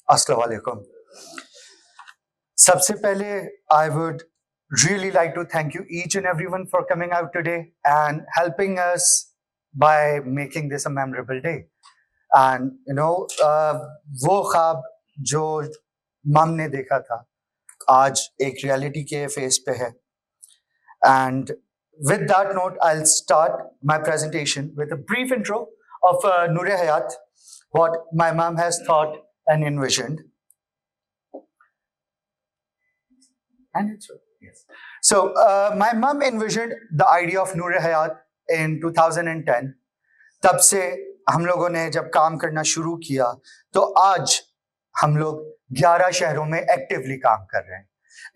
अस्सलाम वालेकुम. सबसे पहले I would really like to thank you each and everyone for coming out today and helping us by making this a memorable day. And वो ख्वाब जो मम ने देखा था आज एक रियलिटी के फेस पे है. And with that note, I'll start my presentation with a brief intro of Noor Hayat, what my mom has thought and envisioned. And it's yes. So my mom envisioned the idea of Noor Hayat in 2010. तब से हम लोगों ने जब काम करना शुरू किया तो आज हम लोग 11 शहरों में एक्टिवली काम कर रहे हैं.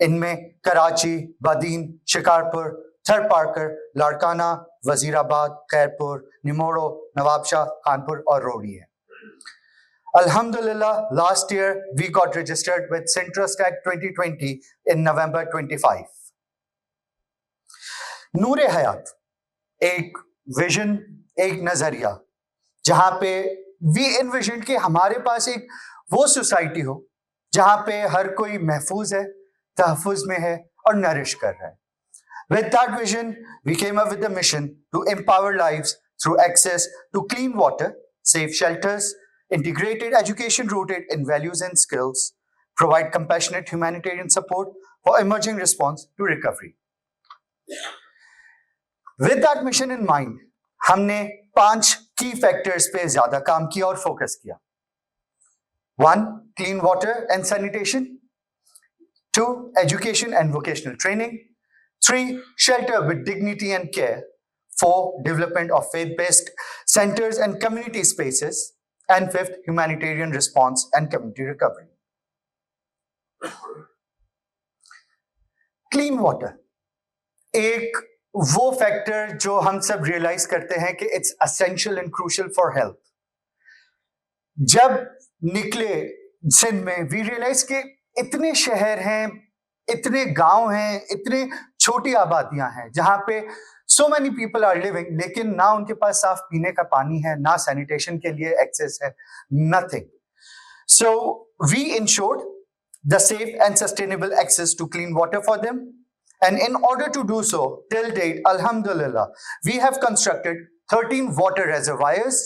इनमें कराची, बदीन, शिकारपुर, थरपारकर, लाड़काना, वजीराबाद, खैरपुर, निमोड़ो, नवाबशाह, कानपुर और रोड़ी है. Alhamdulillah, last year we got registered with Cintrust Act 2020 in November 25. नूर हयात एक विजन, एक नजरिया जहां पे वी एनविजन के हमारे पास एक वो सोसाइटी हो जहां पे हर कोई महफूज है, तहफ़्फ़ुज़ में है और नरिश कर रहा है. With that vision, we came up with a mission to empower lives through access to clean water, safe shelters, integrated education rooted in values and skills, provide compassionate humanitarian support for emerging response to recovery. With that mission in mind, हमने 5 key factors पे ज्यादा काम किया और focus किया. 1. Clean water and sanitation. 2. Education and vocational training. 3. Shelter with dignity and care. 4. Development of faith-based centers and community spaces. And 5th, humanitarian response and community recovery. Clean water. एक वो factor जो हम सब realise करते हैं कि it's essential and crucial for health. जब निकले सिंध में वी रियलाइज कि इतने शहर हैं, इतने गांव हैं, इतने छोटी आबादियां हैं जहां पे so many people are living, लेकिन ना उनके पास साफ पीने का पानी है, ना सैनिटेशन के लिए एक्सेस है, nothing. So we ensured the safe and sustainable access to clean water for them. And in order to do so, till date, alhamdulillah, we have constructed 13 water reservoirs.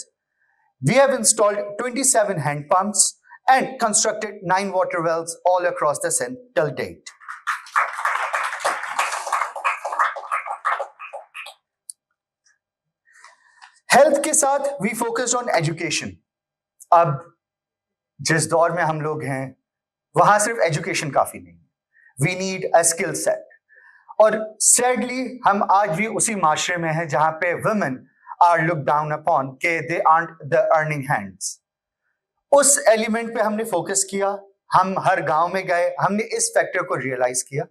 We have installed 27 hand pumps and constructed 9 water wells all across the Sindh till date. Health के साथ we focused on education. अब जिस दौर में हम लोग हैं वहां सिर्फ एजुकेशन काफी नहीं, we need a skill set. और सैडली हम आज भी उसी माशरे में हैं जहां पे women are look down upon के they are the earning hands. उस एलिमेंट पे हमने फोकस किया. हम हर गांव में गए, हमने इस फैक्टर को रियलाइज किया.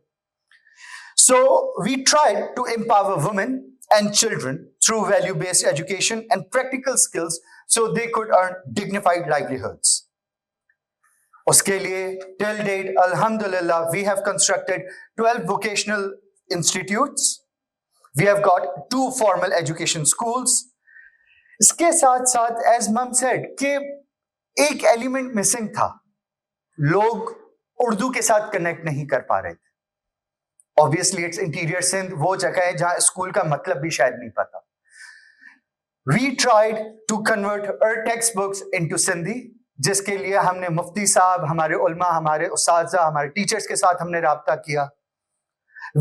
So we tried to empower women and children through value-based education and practical skills so they could earn dignified livelihoods. उसके लिए till date, alhamdulillah, we have constructed 12 vocational institutes. We have got 2 formal education schools. इसके साथ साथ as mom said कि एक element missing था. लोग उर्दू के साथ कनेक्ट नहीं कर पा रहे थे. Obviously, it's interior Sindh, वो जगह है जहां स्कूल का मतलब भी शायद नहीं पता. We tried to convert our textbooks into Sindhi, जिसके लिए हमने मुफ्ती साहब, हमारे उलमा, हमारे उस्ताज़ा, हमारे टीचर्स के साथ हमने राब्ता किया.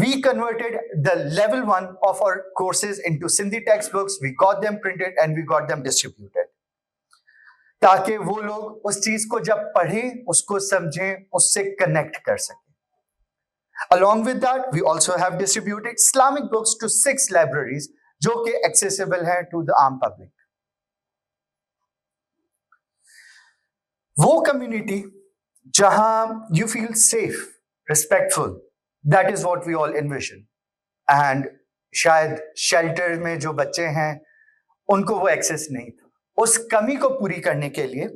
We converted the level 1 of our courses into Sindhi textbooks. We got them printed and we got them distributed. ताकि वो लोग उस चीज को जब पढ़ें, उसको समझें, उससे कनेक्ट कर सकें. Along with that, we also have distributed Islamic books to 6 libraries, जो कि accessible है to the armed public. वो community जहां you feel safe, respectful, that is what we all envision. And शायद shelter में जो बच्चे हैं, उनको वो access नहीं था. उस कमी को पूरी करने के लिए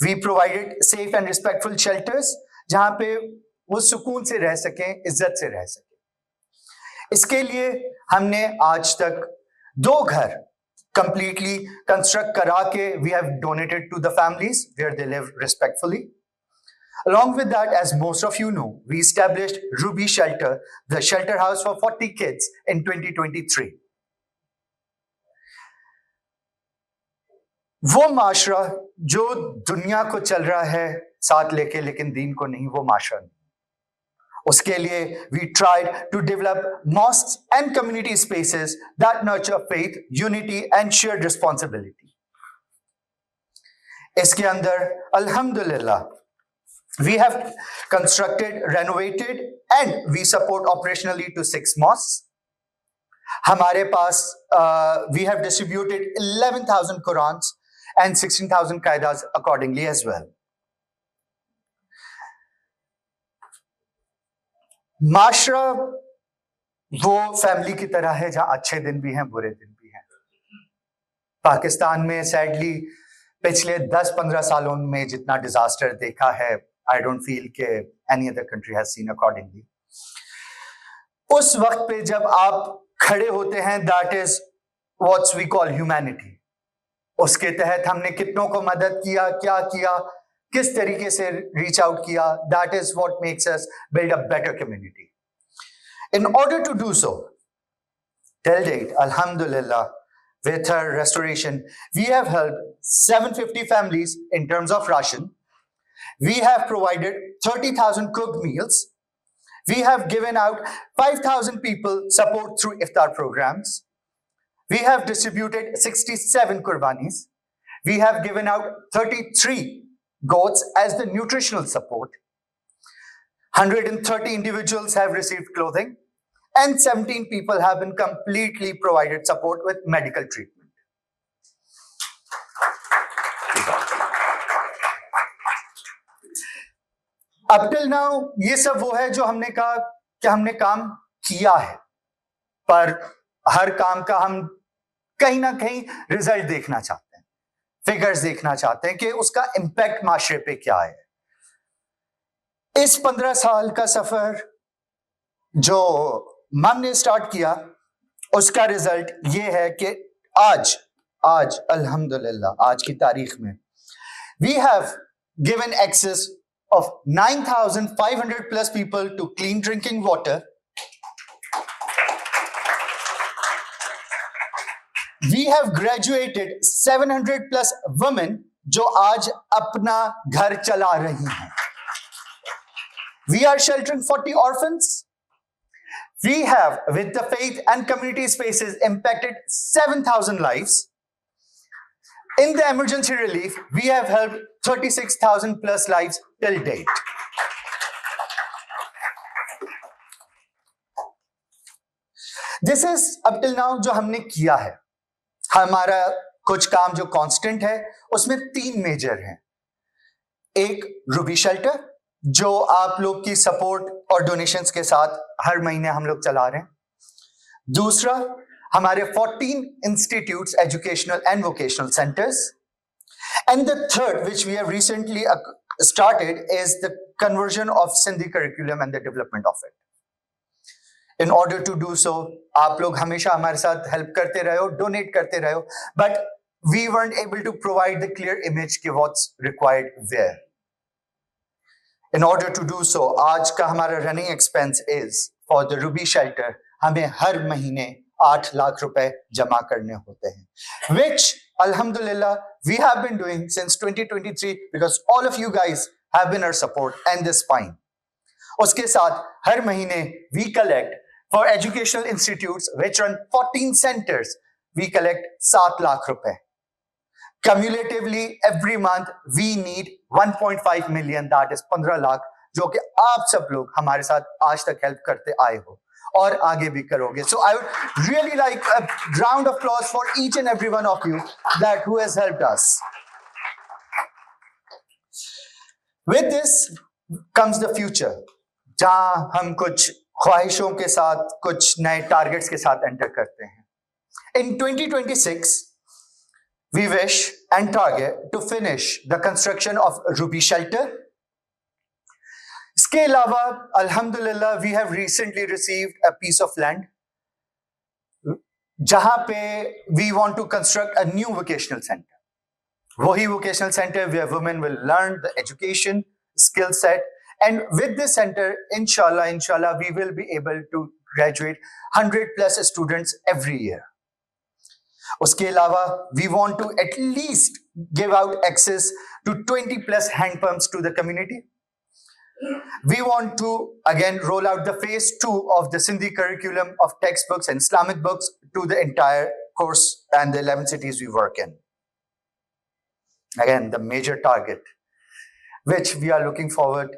we provided safe and respectful shelters, जहां पे वो सुकून से रह सकें, इज्जत से रह सकें. इसके लिए हमने आज तक 2 घर completely construct करा के we have donated to the families where they live respectfully. Along with that, as most of you know, we established Ruby Shelter, the shelter house for 40 kids in 2023. वो माशरा जो दुनिया को चल रहा है साथ लेके लेकिन दीन को नहीं, वो माशरा नहीं. उसके लिए we tried to develop mosques and community spaces that nurture faith, unity and shared responsibility. इसके अंदर अल्हम्दुलिल्लाह we have constructed, renovated and we support operationally to 6 mosques. हमारे पास we have distributed 11,000 Qurans and 16,000 Qaidas accordingly as well. माशरा वो family की तरह है जहां अच्छे दिन भी हैं, बुरे दिन भी हैं. पाकिस्तान में सैडली पिछले 10-15 सालों में जितना डिजास्टर देखा है, आई डोंट फील कि any other country has seen accordingly. उस वक्त पे जब आप खड़े होते हैं, that is what's we call humanity. उसके तहत हमने कितनों को मदद किया, क्या किया, किस तरीके से रीच आउट किया, that is what makes us build a better community. In order to do so, till date alhamdulillah, with her restoration, we have helped 750 families in terms of ration. We have provided 30,000 cooked meals. We have given out 5,000 people support through iftar programs. We have distributed 67 qurbanis. We have given out 33 goats as the nutritional support. 130 individuals have received clothing and 17 people have been completely provided support with medical treatment. Up till now, ये सब वो है जो हमने कहा कि हमने काम किया है, पर हर काम का हम कहीं ना कहीं रिजल्ट देखना चाहते हैं, फिगर्स देखना चाहते हैं कि उसका इम्पैक्ट माशरे पे क्या है. इस 15 साल का सफर जो मम ने स्टार्ट किया, उसका रिजल्ट ये है कि आज अल्हम्दुलिल्लाह आज की तारीख में we have given access of 9,500 plus people to clean drinking water. We have graduated 700 plus women जो आज अपना घर चला रही हैं. We are sheltering 40 orphans. We have, with the faith and community spaces, impacted 7,000 lives. In the emergency relief, we have helped 36,000 plus lives till date. This is up till now जो हमने किया है. हमारा कुछ काम जो कांस्टेंट है, उसमें 3 मेजर हैं. एक रूबी शेल्टर जो आप लोग की सपोर्ट और डोनेशंस के साथ हर महीने हम लोग चला रहे हैं. दूसरा, हमारे 14 institutes, educational and vocational centers. And the third, which we have recently started, is the conversion of Sindhi curriculum and the development of it. In order to do so, आप लोग हमेशा हमारे साथ help करते रहे हो, donate करते रहे हो, but we weren't able to provide the clear image कि what's required where. In order to do so, आज का हमारा running expense is for the Ruby shelter, हमें हर महीने 8 लाख रुपए जमा करने होते हैं, which alhamdulillah we have been doing since 2023 because all of you guys have been our support and this fine. उसके साथ हर महीने we collect for educational institutes which run 14 centers, we collect 7 lakh रुपए. Cumulatively every month we need 1.5 million, that is 15 lakh, जो कि आप सब लोग हमारे साथ आज तक हेल्प करते आए हो और आगे भी करोगे. So I would really like a round of applause for each and every one of you that who has helped us. With this comes the future, जहां हम कुछ ख्वाहिशों के साथ, कुछ नए टारगेट्स के साथ एंटर करते हैं. In 2026, we wish and target to finish the construction of Ruby shelter. इसके अलावा अल्हम्दुलिल्लाह we have recently received a piece of land जहां पे we want to construct a new vocational center. वही vocational center where women will learn the education, skill set. And with this center, inshallah, we will be able to graduate 100 plus students every year. उसके अलावा we want to at least give out access to 20 plus hand pumps to the community. We want to again roll out the phase 2 of the Sindhi curriculum of textbooks and Islamic books to the entire course and the 11 cities we work in. Again, the major target which we are looking forward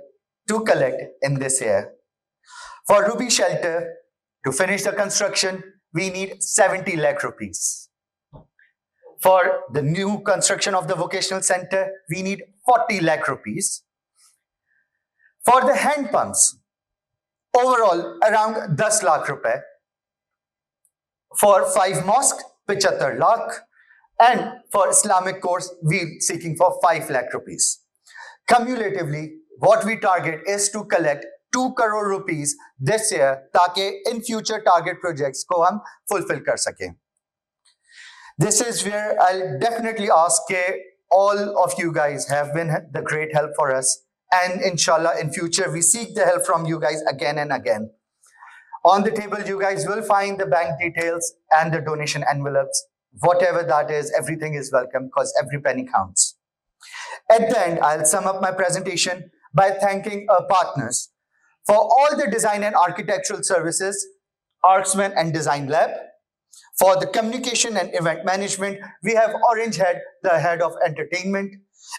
to collect in this year. For Ruby Shelter, to finish the construction, we need 70 lakh rupees. For the new construction of the vocational center, we need 40 lakh rupees. For the hand pumps, overall around 10 lakh rupees. For 5 mosques, 75 lakh. And for Islamic course, we're seeking for 5 lakh rupees. Cumulatively, what we target is to collect 2 crore rupees this year, ताकि in future target projects को हम fulfill कर सकें. This is where I'll definitely ask all of you guys have been the great help for us. And inshallah, in future, we seek the help from you guys again and again. On the table, you guys will find the bank details and the donation envelopes. Whatever that is, everything is welcome because every penny counts. At the end, I'll sum up my presentation by thanking our partners for all the design and architectural services, Artsman and Design Lab. For the communication and event management, we have Orange Head, the head of entertainment.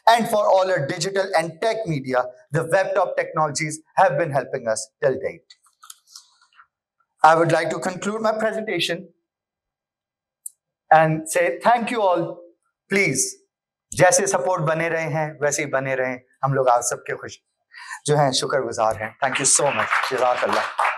And for all our digital and tech media, the WebTop technologies have been helping us till date. I would like to conclude my presentation and say thank you all. Please, जैसे support बने रहे हैं वैसे ही बने रहें. हम लोग आप सबके खुश जो हैं शुक्रगुजार हैं. Thank you so much. जज़ाकल्लाह.